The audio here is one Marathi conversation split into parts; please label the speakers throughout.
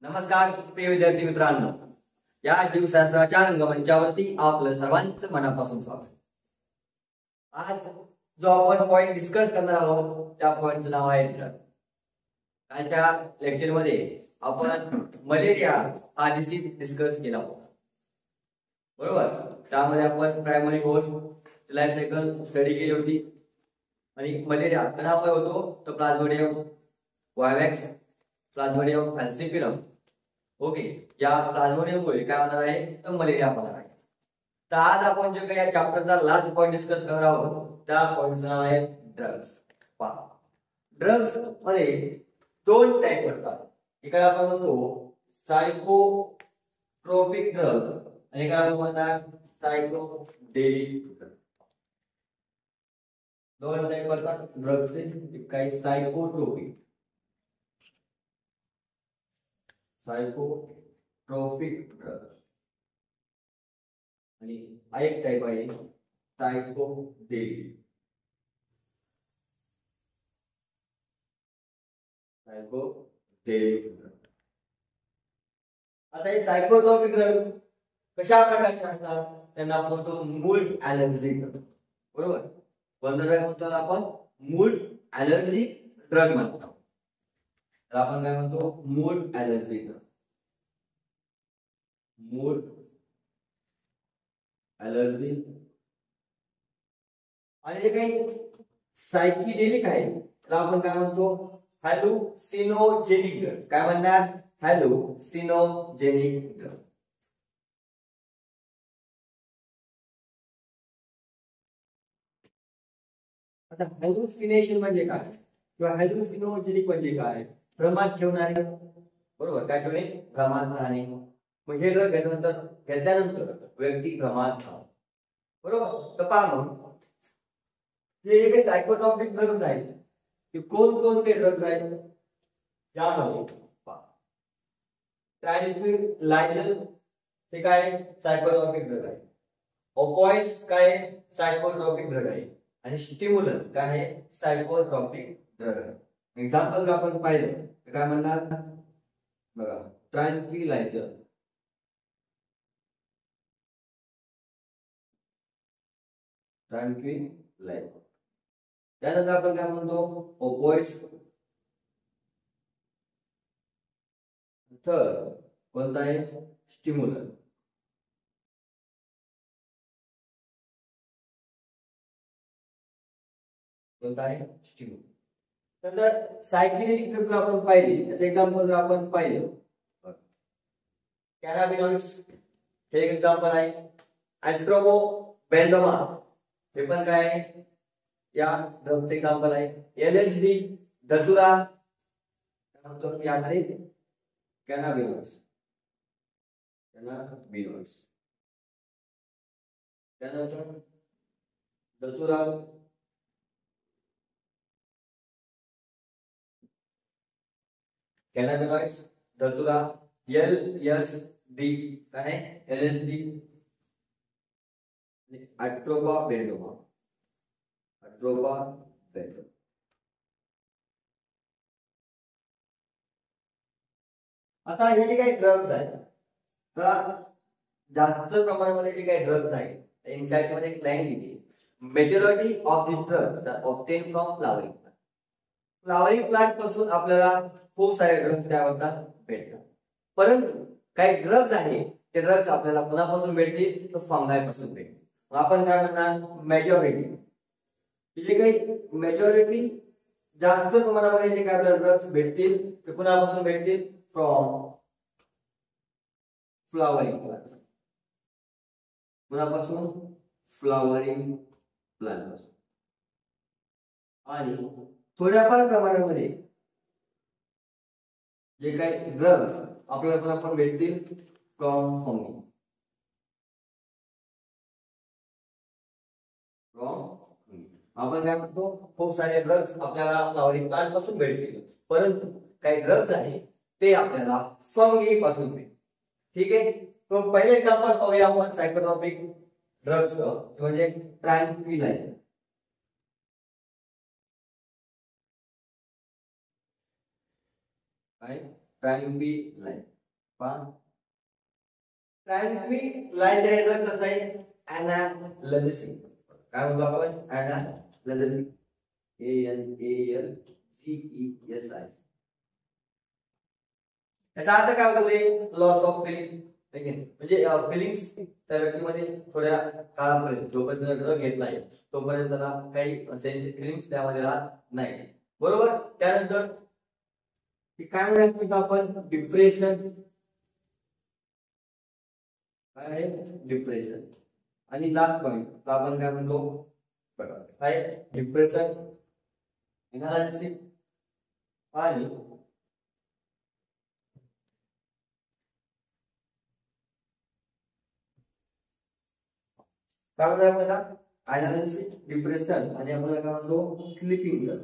Speaker 1: नमस्कार प्रिय विद्यार्थी मित्रांनो, या जीवशास्त्राच्या रंगमंचावरती आपलं सर्वांचं मनापासून स्वागत। आज जो आपण पॉइंट डिस्कस करणार आहोत त्या पॉइंटचं नाव आहे ड्रग। कालच्या लेक्चर मध्ये आपण मलेरिया हा डिसीज डिस्कस केला होता, बरोबर। त्यामध्ये आपण प्रायमरी गोष्ट लाईफ सायकल स्टडी केली होती आणि मलेरिया कशामुळे होतो तर प्लाझ्मोडियम वायवॅक्स, प्लाझ्मोडियम फॅल्सिफिरम, ओके, या प्लाझ्मोडियममुळे काय होणार आहे तर मलेरिया होणार आहे। तर आज आपण जे काही या चॅप्टरचा लास्ट पॉइंट डिस्कस करणार आहोत त्या पॉइंटचं नाव आहे ड्रग्स। पहा, ड्रग्स मध्ये दोन टाइप असतात, एकाला आपण म्हणतो सायकोट्रोपिक ड्रग आणि एकाला आपण म्हणतात सायकोडेलिक ड्रग। दोन टाइप असतात ड्रग्सचे, एक आहे सायकोट्रोपिक सायकोट्रोपिक ड्रग आणि एक टाइप आहे सायकोडेलिक ड्रग। आता हे सायकोट्रोपिक ड्रग कशा प्रकारचे असतात त्यांना आपण म्हणतो मूड ॲलर्जी ड्रग, बरोबर। कोणता ड्रग म्हणतो आपण मूड ॲलर्जी ड्रग म्हणतो, आपण काय म्हणतो mood allergy drug, mood allergy. आणि जे काही सायकिडेलिक आहे त्याला आपण काय म्हणतो हॅल्युसिनोजेनिक ड्रग। काय म्हणणार हॅल्युसिनोजेनिक ड्रग। आता हॅल्युसिनेशन म्हणजे काय किंवा हॅल्युसिनोजेनिक म्हणजे काय, भ्रमात ठेवणारे, बरोबर। काय ठेवणे, भ्रमात राहणे। मग हे ड्रग घेतल्यानंतर व्यक्ती भ्रमात राहतो, बरोबर। तर पहा मग हे जे काही सायकोट्रॉपिक ड्रग्ज आहेत ते कोणकोणते ड्रग्ज आहेत यामध्ये पहा, ट्रँक्विलायझर हे काय सायकोट्रॉपिक ड्रग आहे, ओपॉइड्स काय सायकोट्रॉपिक ड्रग आहे आणि स्टिम्युलंट काय आहे सायकोट्रॉपिक ड्रग आहे। एक्झाम्पल जर आपण पाहिलं तर काय म्हणणार बघा, ट्रँक्विलायझर, ट्रँक्विलायझर। त्यानंतर आपण काय म्हणतो ओपॉइड्स, तर कोणता आहे स्टिम्युलंट, कोणता आहे स्टिम्युलंट। नंतर सायकिडेलिक ड्रग्ज आपण पाहिली, त्याचं एक्झाम्पल जर आपण पाहिलं कॅनाबिनॉइड्स हे एक्झाम्पल आहे, अॅट्रोमोबेंडोमा हे पण काय आहे या ड्रगचे एक्झाम्पल आहे, एलएसडी धतुरा यामध्ये कॅनाबिनॉइड्स, कॅनाबिनॉइड्स। त्यानंतर धतुरा, कॅनाबिनॉइड्स, धतुरा, एलएसडी काय एलएसडी, अट्रोबाबेंडोमा, अट्रोबाबेंडोमा। आता हे जे काही ड्रग्ज आहेत तर जास्त प्रमाणामध्ये जे काही ड्रग्ज आहेत इनसाइड मध्ये एक लाईन दिली, majority of this drugs are obtain from flowering plant. Flowering plant पासून आपल्याला खूप सारे ड्रग्ज काय होतात भेटतात, परंतु काही ड्रग्ज आहे ते ड्रग्ज आपल्याला कोणापासून भेटतील तर फंगाई पासून भेटतील। आपण काय म्हणणार मेजॉरिटी, जे काही मेजॉरिटी जास्त प्रमाणामध्ये जे काही आपल्याला ड्रग्ज भेटतील ते कोणापासून भेटतील फ्रॉम फ्लावरिंग प्लांट, कोणापासून फ्लावरिंग प्लांट पासून। आणि थोड्याफार प्रमाणामध्ये जे काही ड्रग्ज आपल्याला कोणापासून भेटतील फ्रॉम फंगी, आपण काय म्हणतो खूप सारे ड्रग्ज आपल्याला फ्लावरिंग प्लांट पासून भेटतील, परंतु काही ड्रग्ज आहे ते आपल्याला फंगी पासून भेटतील, ठीक आहे। तो पहिले एक्झाम्पल पाहूया आपण सायकोट्रॉपिक ड्रग्ज म्हणजे ट्रँक्विलायझर। काय ट्रँक्विलाइज. ट्रँक्विलायझर ड्रग कसं आहे, एनाल्जेसिक. काय म्हणतो आपण, एनाल्जेसिक. ANALGESI. याचा अर्थ काय होतो, लॉस ऑफ फिलिंग. म्हणजे फिलिंग्स त्या व्यक्तीमध्ये थोड्या काळापर्यंत, जोपर्यंत ड्रग घेतलाय तोपर्यंत त्याला काही फिलिंग्स त्यामध्ये राहत नाही. बरोबर. त्यानंतर काय म्हणतो आपण, डिप्रेशन. काय आहे, डिप्रेशन. आणि लास्ट पॉइंट आपण काय म्हणतो, काय, डिप्रेशन, एनालिसिस आणि काय म्हणतो आपल्याला, एनालिसिस, डिप्रेशन आणि आपल्याला काय म्हणतो, स्लीपिंग ड्रग.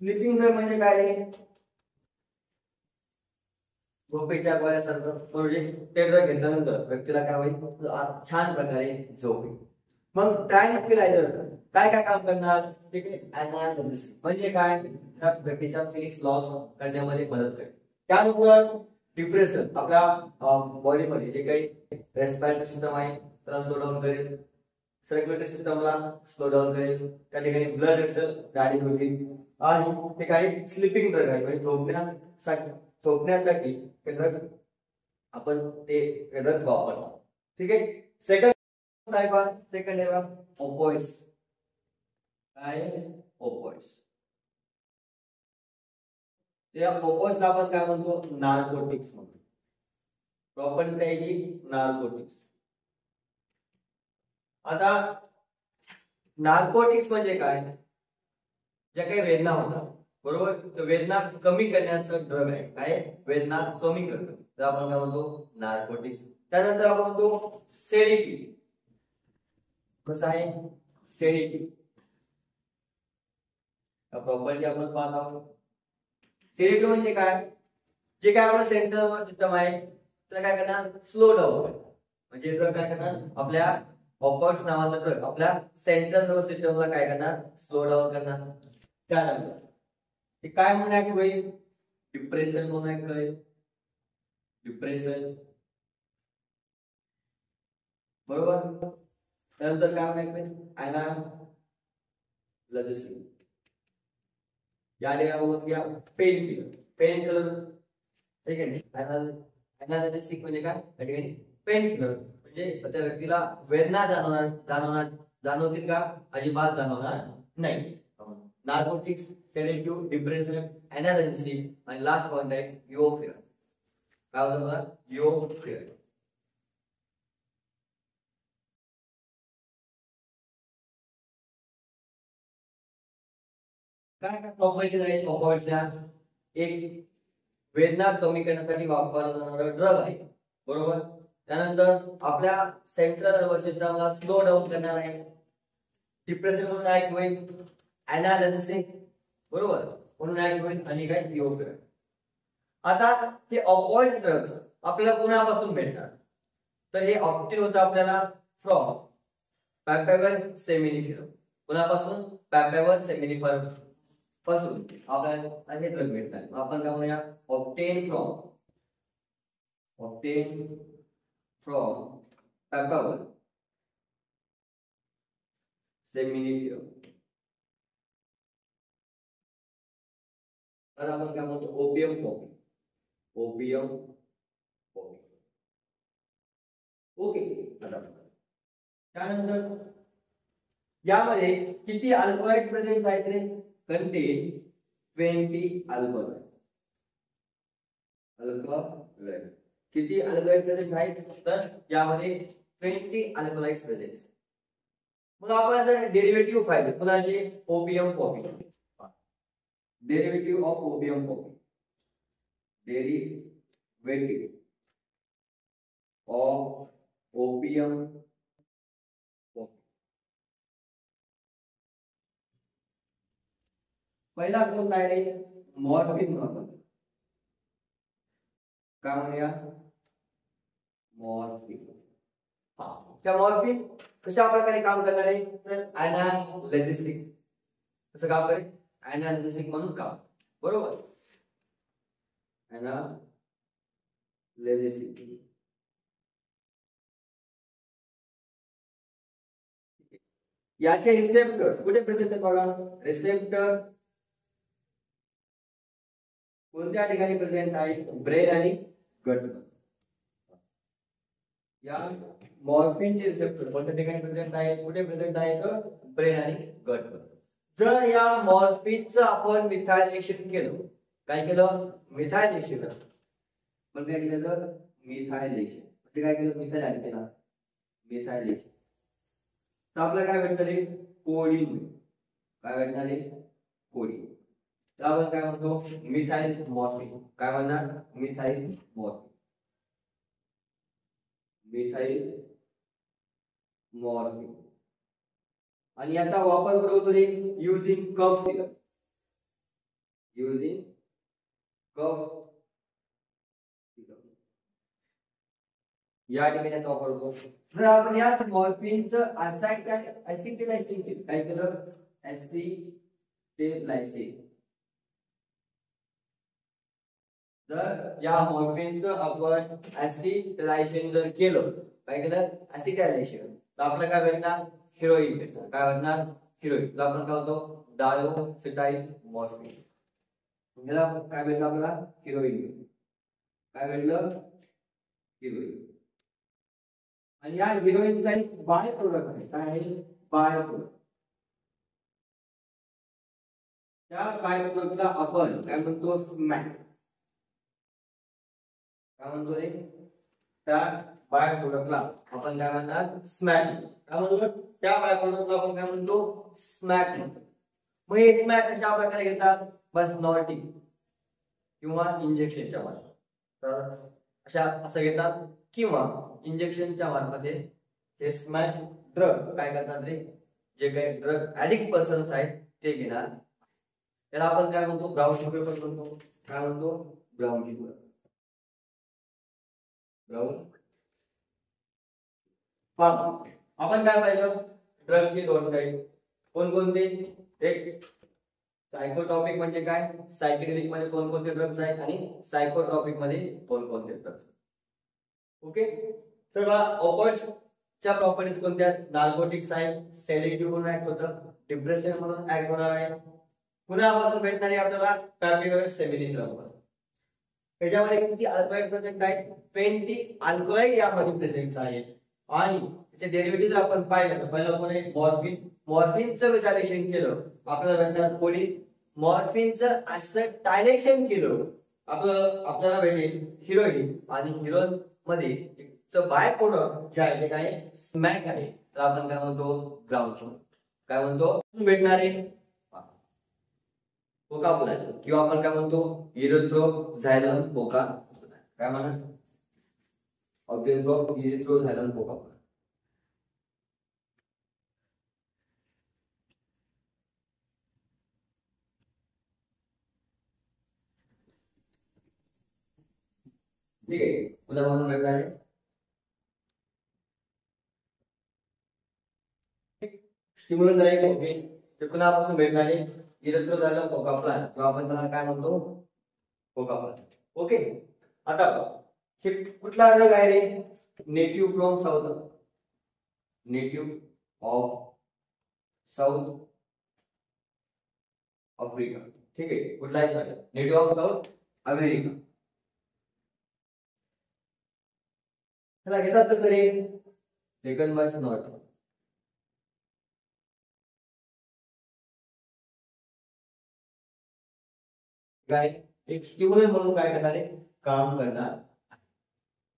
Speaker 1: स्लीपिंग ड्रग म्हणजे काय, झोपेच्या गोळ्यासारखं. म्हणजे ते ड्रग घेतल्यानंतर व्यक्तीला काय होईल, छान प्रकारे झोप येईल. मग ट्रँक्विलायझर काय काय काम करणार, ठीक आहे, एनालिसिस म्हणजे काय, त्या व्यक्तीच्या फिलिंग्स लॉस करण्यामध्ये मदत करेल. त्यानंतर डिप्रेशन आपल्या बॉडीमध्ये जे काही रेस्पिरेटरी सिस्टम आहे त्याला स्लो डाऊन करेल, सर्क्युलेटरी सिस्टमला स्लो डाऊन करेल, त्या ठिकाणी ब्लड वेसल डायरेक्ट होतील. आणि ते काही स्लीपिंग ड्रग आहे, म्हणजे झोपण्यासाठी ते ड्रग्स आपण ते ड्रग्स वापरतो. ठीक आहे. सेकंड टाइप आहे ओपिओइड्स. काय, ओपिओइड्स. त्या ओपिओइड्सला आपण काय म्हणतो, नार्कोटिक्स म्हणतो. प्रॉपर्टी द्यायची, नार्कोटिक्स. आता नार्कोटिक्स म्हणजे काय, ज्या काही वेदना होतात, बरोबर, तर वेदना कमी करण्याचं ड्रग आहे. काय, वेदना कमी करतो, तर आपण काय म्हणतो, नार्कोटिक्स. त्यानंतर आपण म्हणतो सेडेटिव्ह. कसं आहे, सेडेटिव्ह प्रॉपर्टी आपण पाहत आहोत. सेडेटिव्ह म्हणजे काय, जे काय आपलं सेंट्रल नर्वस सिस्टम आहे त्याला काय करणार, स्लो डाऊन. म्हणजे ड्रग काय करणार, आपल्या ओपिओइड्स नावाचा ड्रग आपल्या सेंट्रल नर्वस सिस्टमला काय करणार, स्लो डाऊन करणार. त्यानंतर ते काय म्हणून ऍक्ट होईल, डिप्रेशन म्हणून ऍक्ट होईल. डिप्रेशन, बरोबर. त्यानंतर काय म्हणून ऍक्ट होईल, एनाल्जेसिक. या ठिकाणी बघून घ्या, पेन किलर. पेन किलर, ठीक आहे. एनाल्जेसिक म्हणजे काय, त्या ठिकाणी पेन किलर म्हणजे त्या व्यक्तीला वेदना जाणवतील का, अजिबात जाणवणार नाही. नार्कोटिक्स, सेडेटिव्ह, डिप्रेशन, एनाल्जेसिक आणि लास्ट पॉइंट आहे युओफियर. काय होतं, युओफियर. काय काय प्रॉपर्टीज आहेत ओपिओइड्सच्या, एक वेदना कमी करण्यासाठी वापरला जाणारा ड्रग आहे, बरोबर. त्यानंतर आपल्या सेंट्रल नर्वस सिस्टमला स्लो डाऊन करणार आहे. डिप्रेशन म्हणून ऍक्ट होईल, एनाल्जेसिक, बरोबर, म्हणून ऍक्ट होईल आणि काय, युओफियर. आता हे ओपिओइड्स ड्रग्स आपल्याला कुणापासून भेटतात, तर हे ऑब्टेन होतं आपल्याला फ्रॉम पॅम्पेवर सेमिनिफरम. कुणापासून, पॅम्पेवर सेमिनिफरम पासून आपल्याला हे ड्रग भेटतात. आपण काय म्हणूया, ऑब्टेन फ्रॉम पॅम्पेवर सेमिनिफरम. तर आपण काय म्हणतो, opium Poppy. Opium Poppy. Okay. त्यानंतर यामध्ये किती अल्कोलाइड्स प्रेझेंट आहेत रे, कंटेन 20 अल्कोलाइड. अल्कोलाइड किती अल्कोलाइड प्रेझेंट आहेत, तर यामध्ये 20 अल्कोलाइड्स प्रेझेंट. मग आपण जर डेरिव्हेटिव्ह पाहिले कुणाचे, opium Poppy. Derivative of opium Poppy. Derivative of opium Poppy. पहिला कोणता आहे रे, मॉर्फिन. काय म्हणूया, मॉर्फिन. त्या मॉर्फिन कशा प्रकारे काम करणार आहे, तर एनाल्जेसिक. कसं काम करेल, एनाल्जेसिक म्हणून काम, बरोबर. एनालिसिस. याचे रिसेप्टर कुठे प्रेझेंट आहेत बघा. रिसेप्टर कोणत्या ठिकाणी प्रेझेंट आहे. ब्रेन आणि गट. या मॉर्फिनचे रिसेप्टर कोणत्या ठिकाणी प्रेझेंट आहे. कुठे प्रेझेंट आहे तर ब्रेन आणि गट. जर या मॉर्फिनचं आपण मिथायलेशन केलं. काय केलं. मिथायलेशन. म्हणजे काय केलं तर मिथायलेशन. म्हणजे काय केलं. मिथाइल ऍड केला. मिथायलेशन तर आपल्याला काय भेटणार आहे. कोडीन. काय भेटणार आहे. कोडीन. आपण काय म्हणतो मिथाइल मॉर्फिन. काय म्हणणार मिथाइल मॉर्फिन. Methyl morphine. आणि याचा वापर कुठे होतो रे. Using cough syrup. Using cough syrup या ठिकाणी याचा वापर होतो. जर आपण याच मॉर्फिनचं ऍसिटिलायसिन केलं. काय केलं. ऍसिटिलायसिन. जर या मॉर्फिनचं आपण ऍसिटिलायसिन जर केलं. काय केलं ऍसिटिलायसिन तर आपल्याला काय भेटणार. हिरोईन भेटणार. काय भेटणार हिरोईन. तर आपण काय होतो डायोसिटाइल मॉर्फिन. याला काय भेटलं आपल्याला हिरोईन. काय भेटलं हिरोईन. आणि या हिरोईनचा एक बाय प्रोडक्ट आहे. काय आहे बाय प्रोडक्ट. त्या बाय प्रोडक्टला आपण काय म्हणतो स्मॅक. काय म्हणतो रे. त्या बाय प्रोडक्टला आपण काय म्हणणार स्मॅक. काय म्हणतो त्या बाय प्रोडक्टला आपण काय म्हणतो स्मॅक म्हणतो. मग हे स्मॅक कशा प्रकारे घेतात. बस नॉर्टिंग किंवा इंजेक्शनच्या मार्फत. तर अशा असं घेतात किंवा इंजेक्शनच्या मार्फत हे स्मॅक ड्रग काय करतात रे. जे काही ड्रग ऍडिक्ट पर्सन्स आहेत ते घेणार. त्याला आपण काय म्हणतो ब्राऊन शुगर पण म्हणतो. काय म्हणतो ब्राऊन शुगर. ब्राऊन. आपण काय पाहिलं ड्रगचे दोन टाईप कोणकोणते. एक सायकोटॉपिक म्हणजे काय. सायकेडेलिक मध्ये कोणकोणते ड्रग्ज आहेत आणि सायकोट्रॉपिक मध्ये कोणकोणते ड्रग्ज. ओके. तर ऑपॉइड्सच्या प्रॉपर्टीज कोणत्या. नार्कोटिक्स आहेत. सेडेटिव्ह म्हणून ऍक्ट होतं. डिप्रेशन म्हणून ऍक्ट होणार आहे. पुन्हा भेटणार आहे आपल्याला प्रॅक्टिकल सेमिनिफ्रम. त्याच्यामध्ये किती अल्कलॉइड प्रेझेंट आहेत. 20 अल्कलॉइड यामध्ये प्रेझेंट आहेत. आणि त्याचे डेरिव्हेटिव्ह आपण पाहिलं तर पहिलं कोण आहे मॉर्फिन. मॉर्फिनचं मिथायलेशन केलं आपल्याला भेटणार कोडीन. मॉर्फिनचं ऍसिटायलेशन केलं आपल्याला भेटेल हिरोईन. आणि हिरोईन मध्ये बाय प्रोडक्ट जे आहे ते काय स्मॅक आहे. तर आपण काय म्हणतो ब्राऊन शुगर. काय म्हणतो भेटणार आहे कोका प्लांट किंवा आपण काय म्हणतो इरिथ्रोझायलम कोका. काय म्हणणार इरिथ्रोझायलम कोका. ठीक आहे. उदाहरण भेटणार आहे स्टिम्युलंट आहे. ओके. ते कुणापासून भेटणार आहे इरिथ्रोझायलम कोका प्लांट किंवा आपण त्याला काय म्हणतो कोका प्लांट. ओके. आता हे कुठला ड्रग आहे रे. Native from south. Native of South Africa. ठीक आहे. कुठला आहे नेटिव्ह ऑफ साऊथ अमेरिका. त्याला घेतात कसं रे. Taken by snout. काय एक स्टिम्युलंट म्हणून काय करणार आहे काम करणार.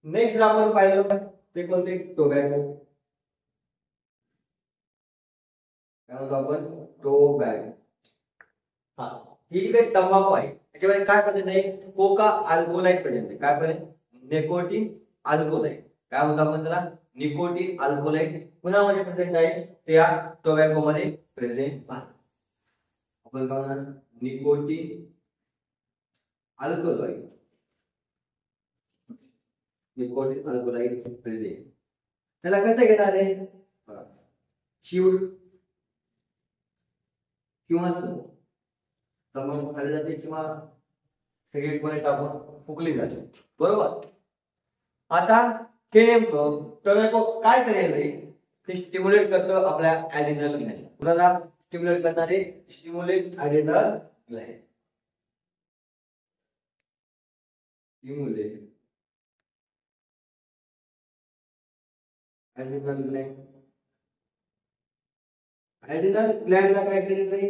Speaker 1: नेक्स्ट आपण पाहिलं ते कोणते टोबॅको. काय म्हणतो आपण टोबॅको. हा ही काही तंबाखू आहे. त्याच्यामध्ये काय प्रेझेंट आहे कोका अल्कोलाइड प्रेझेंट आहे. काय प्रेझेंट निकोटीन अल्कोलाइड. काय म्हणतो आपण त्याला निकोटीन अल्कोलाइड. पुन्हा मध्ये प्रेझेंट आहे त्या टोबॅको मध्ये प्रेझेंट आहे. आपण काय म्हणणार nicotine alkaloid. Nicotine alkaloid present. त्याला कसं घेणार आहे शिवड किंवा तंबाखू खाल्ली जाते किंवा सिगरेटमध्ये टाकून फुकली जाते, बरोबर. आता हे नेमकं टोबॅको काय करेल रे, ते स्टिम्युलेट करतं आपल्या ॲड्रिनल ग्लॅंड. कुणाला स्टिम्युलेट करणारे, stimulate adrenal ग्लॅंड. Stimulate adrenal ग्लॅंड. Adrenal ग्लॅंडला काय करेल रे,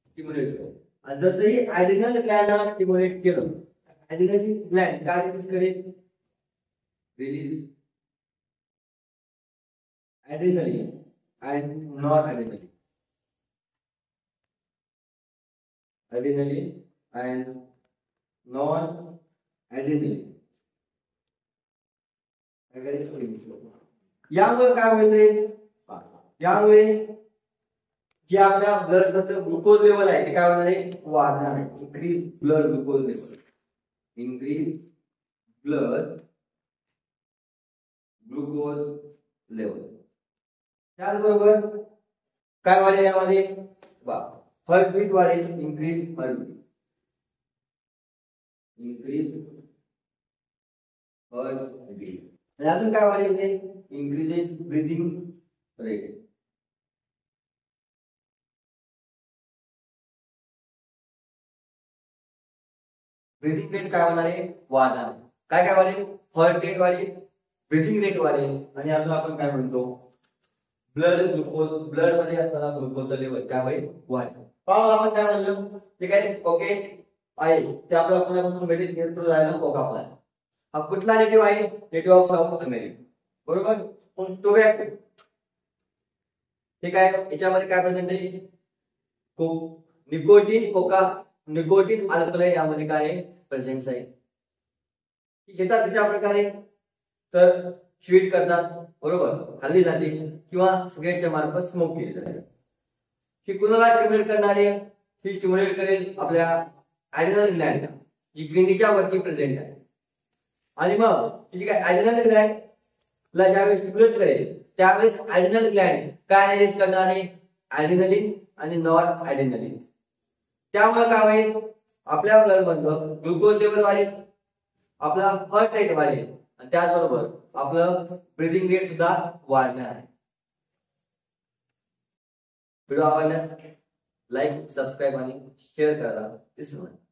Speaker 1: स्टिम्युलेट करेल. आणि जसंही ॲड्रिनल ग्लॅंडला स्टिम्युलेट केलं, ॲड्रिनल ग्लॅंड काय करेल, release adrenaline and noradrenaline. Adrenaline and non-adrenaline. यामुळे काय होईल, यामुळे जे आपल्या ब्लड मधलं ग्लुकोज लेवल आहे ते काय होणार आहे, वाढणार आहे. Increase blood glucose level, increase blood glucose level. त्याचबरोबर काय वाढेल यामध्ये, हार्टबीट वाढेल, इन्क्रीज हार्टबीट, इन्क्रीज हार्टबीट. आणि अजून काय वाढेल ते, increases breathing rate. Breathing rate काय होणार आहे, वाढणार. काय काय वाढेल, हार्ट रेट वाढेल, ब्रीथिंग रेट वाढेल, आणि अजून आपण काय म्हणतो, ब्लड ग्लुकोज, ब्लड मध्ये असताना ग्लुकोजचं लेवल काय होईल, वाढेल. पाहू आपण काय म्हणलं, ते काय कोकेट आहे ते आपल्याला कोणापासून भेटेल, नेट्रोझायलम कोकाप्ला. हा कुठला नेटिव्ह आहे, नेटिव्ह ऑफ साऊथ अमेरिका, बरोबर. पण टोबॅको हे काय, याच्यामध्ये काय प्रेझेंट आहे, निकोटीन, निकोटीन अल्कलाइड यामध्ये काय प्रेझेंट आहे. घेतात कशा प्रकारे, तर स्वीट करतात, बरोबर, खाल्ली जाते, किंवा सिगरेटच्या मार्फत स्मोक केली जाते. ही कुणाला स्टिम्युलेट करणारे, ही स्टिम्युलेट करेल आपल्या ॲड्रिनल ग्लॅंड, जी किडनीच्या वरती प्रेझेंट आहे. आणि मग जी काय ॲड्रिनल ग्लॅंड ला ज्यावेळेस स्टिम्युलेट करेल त्यावेळेस ॲड्रिनल ग्लॅंड काय रिलीज करणार आहे, ॲड्रिनलिन आणि नॉर ॲड्रिनलिन. त्यामुळे काय होईल, आपल्या ब्लड मधलं ग्लुकोज लेवल वाढेल, आपला हार्ट रेट वाढेल, आणि त्याचबरोबर आपलं ब्रीथिंग रेट सुद्धा वाढणार आहे. व्हिडिओ आवडल्यास लाईक, सबस्क्राईब आणि शेअर करायला विसरू नका.